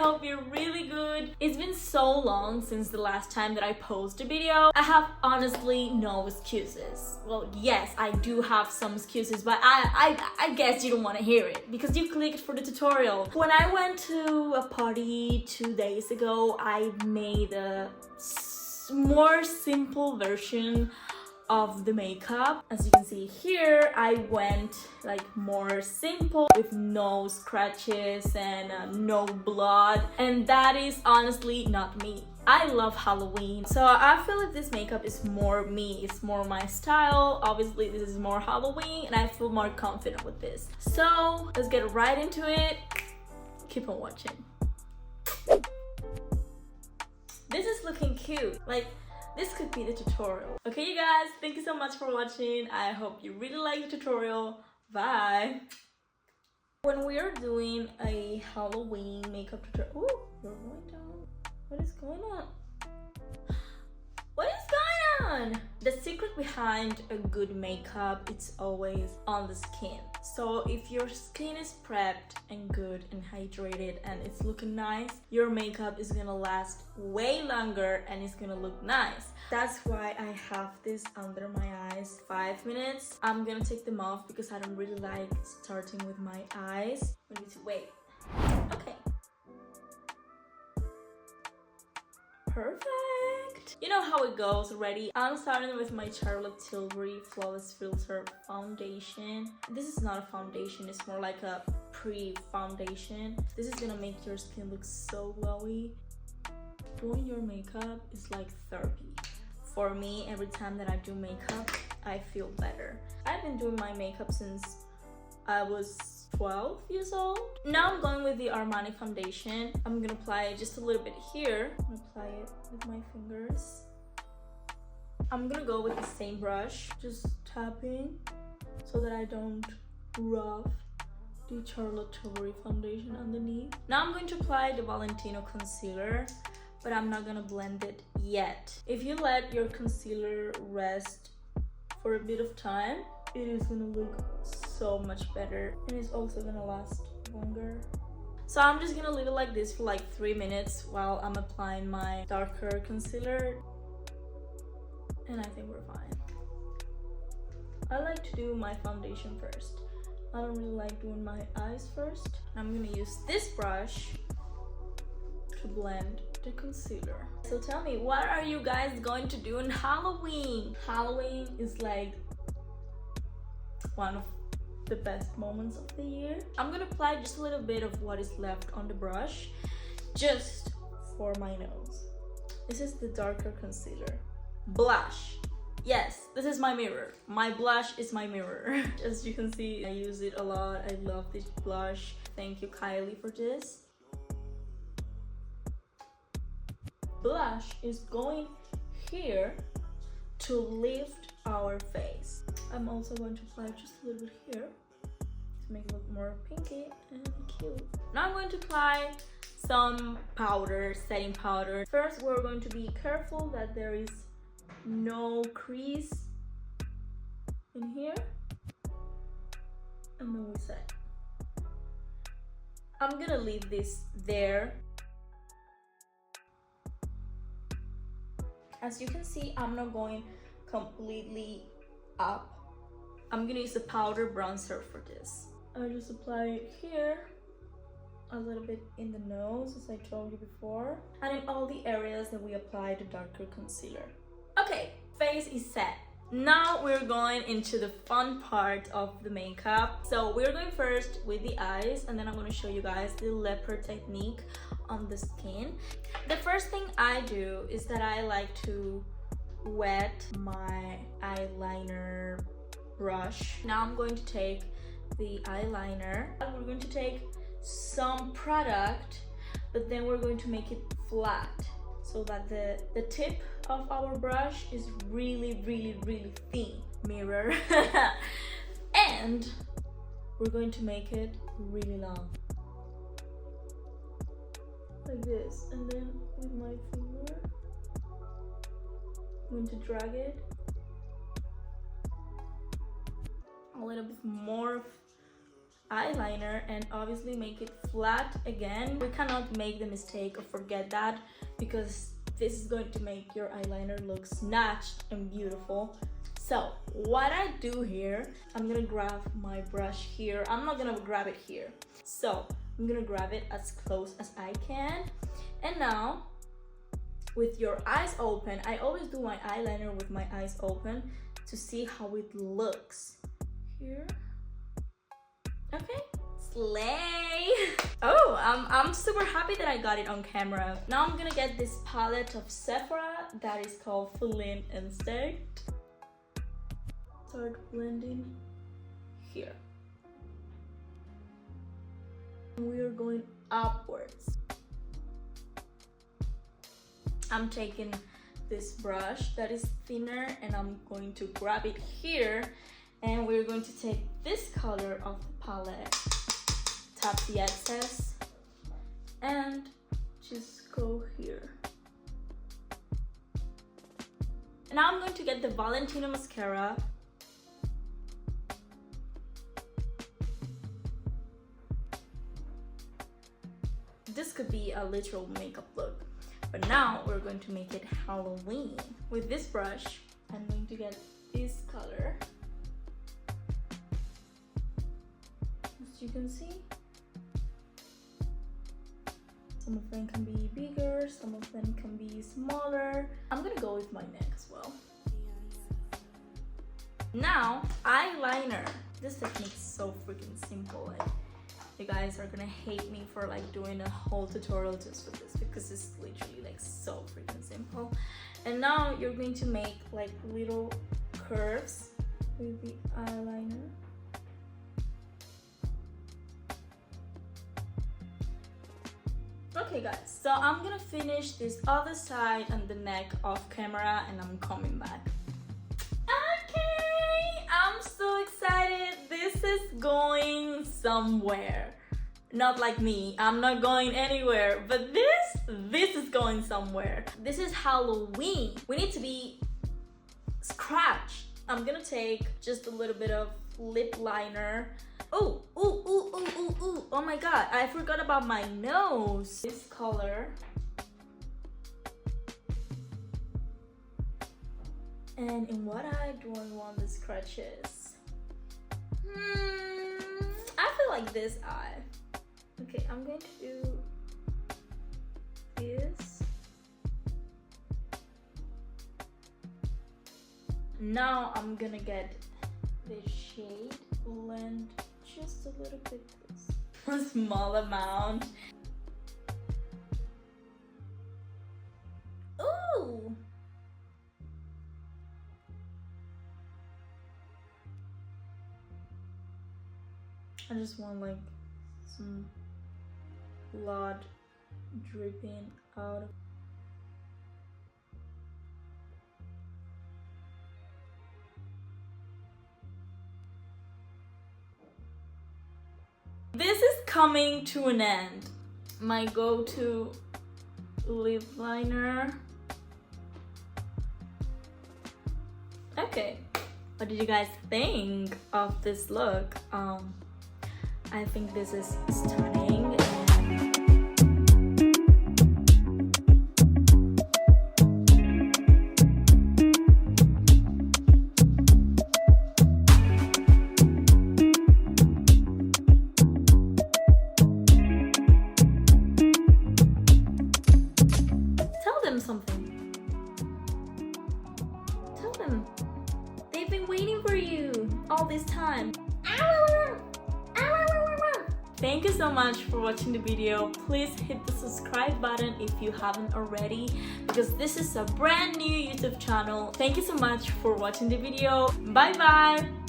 hope you're really good. It's been so long since the last time that I posted a video. I have honestly no excuses. Well, yes, I do have some excuses, but I guess you don't want to hear it because you clicked for the tutorial. When I went to a party 2 days ago, I made a more simple version of the makeup. As you can see here, I went like more simple with no scratches and no blood, and that is honestly not me. I love Halloween, so I feel like this makeup is more me, it's more my style. Obviously this is more Halloween and I feel more confident with this. So let's get right into it. Keep on watching. This is looking cute. Like, this could be the tutorial. Okay, you guys, thank you so much for watching. I hope you really like the tutorial. Bye. When we are doing a Halloween makeup tutorial, ooh, we're going down. What is going on? What is going on? The secret behind a good makeup, it's always on the skin. So if your skin is prepped and good and hydrated and it's looking nice, your makeup is gonna last way longer and it's gonna look nice. That's why I have this under my eyes 5 minutes. I'm gonna take them off because I don't really like starting with my eyes. We need to wait. Okay. Perfect. You know how it goes already. I'm starting with my Charlotte Tilbury Flawless Filter foundation. This is not a foundation, it's more like a pre-foundation. This is gonna make your skin look so glowy. Doing your makeup is like therapy. For me, every time that I do makeup, I feel better. I've been doing my makeup since I was 12 years old. Now I'm going with the Armani foundation. I'm gonna apply it just a little bit here. I'm gonna apply it with my fingers. I'm gonna go with the same brush, just tapping so that I don't rough the Charlotte Tilbury foundation underneath. Now I'm going to apply the Valentino concealer, but I'm not gonna blend it yet. If you let your concealer rest for a bit of time, it is gonna look so much better and it's also gonna last longer. So I'm just gonna leave it like this for like 3 minutes while I'm applying my darker concealer, and I think we're fine. I like to do my foundation first. I don't really like doing my eyes first. I'm gonna use this brush to blend the concealer. So tell me, what are you guys going to do on Halloween? Halloween is like one of the best moments of the year. I'm gonna apply just a little bit of what is left on the brush just for my nose. This is the darker concealer. Blush. Yes, this is my mirror. My blush is my mirror. As you can see, I use it a lot. I love this blush. Thank you, Kylie, for this. Blush is going here to lift our face. I'm also going to apply just a little bit here to make it look more pinky and cute. Now I'm going to apply some powder, setting powder. First, we're going to be careful that there is no crease in here, and then we set. I'm gonna leave this there. As you can see, I'm not going completely up. I'm gonna use a powder bronzer for this. I just apply it here, a little bit in the nose, as I told you before, and in all the areas that we applied the darker concealer. Okay, face is set. Now we're going into the fun part of the makeup. So we're going first with the eyes, and then I'm going to show you guys the Leopard technique on the skin. The first thing I do is that I like to wet my eyeliner brush. Now I'm going to take the eyeliner. We're going to take some product, but then we're going to make it flat so that the tip of our brush is really thin. Mirror. And we're going to make it really long, like this, and then with my finger I'm going to drag it a little bit more eyeliner and obviously make it flat again. We cannot make the mistake of forget that, because this is going to make your eyeliner look snatched and beautiful. So what I do here, I'm gonna grab my brush here. I'm not gonna grab it here. So I'm gonna grab it as close as I can. And now, with your eyes open, I always do my eyeliner with my eyes open to see how it looks. Here. Okay. Slay! Oh, I'm super happy that I got it on camera. Now I'm gonna get this palette of Sephora that is called Feeling Instinct. Start blending here. We are going upwards. I'm taking this brush that is thinner and I'm going to grab it here, and we're going to take this color of the palette, tap the excess, and just go here. Now I'm going to get the Valentino mascara. This could be a literal makeup look, but now we're going to make it Halloween. With this brush, I'm going to get this color. As you can see, some of them can be bigger, some of them can be smaller. I'm gonna go with my neck as well. Now, eyeliner. This technique is so freaking simple. Like, you guys are gonna hate me for like doing a whole tutorial just for this, because it's literally like so freaking simple. And now you're going to make like little curves with the eyeliner. Okay guys, so I'm gonna finish this other side and the neck off camera and I'm coming back. Okay, I'm so excited. This is going somewhere. Not like me, I'm not going anywhere, but this is going somewhere. This is Halloween. We need to be scratched. I'm gonna take just a little bit of lip liner. Oh, oh my god, I forgot about my nose. This color. And in what eye do I want the scratches? I feel like this eye. Okay, I'm going to do this. Now I'm gonna get this shade, blend just a little bit this. A small amount. Ooh! I just want like some blood dripping out. This is coming to an end. My go-to lip liner. Okay, what did you guys think of this look? I think this is stunning. Tell them something. Tell them. They've been waiting for you all this time. Thank you so much for watching the video. Please hit the subscribe button if you haven't already, because this is a brand new YouTube channel. Thank you so much for watching the video. Bye bye.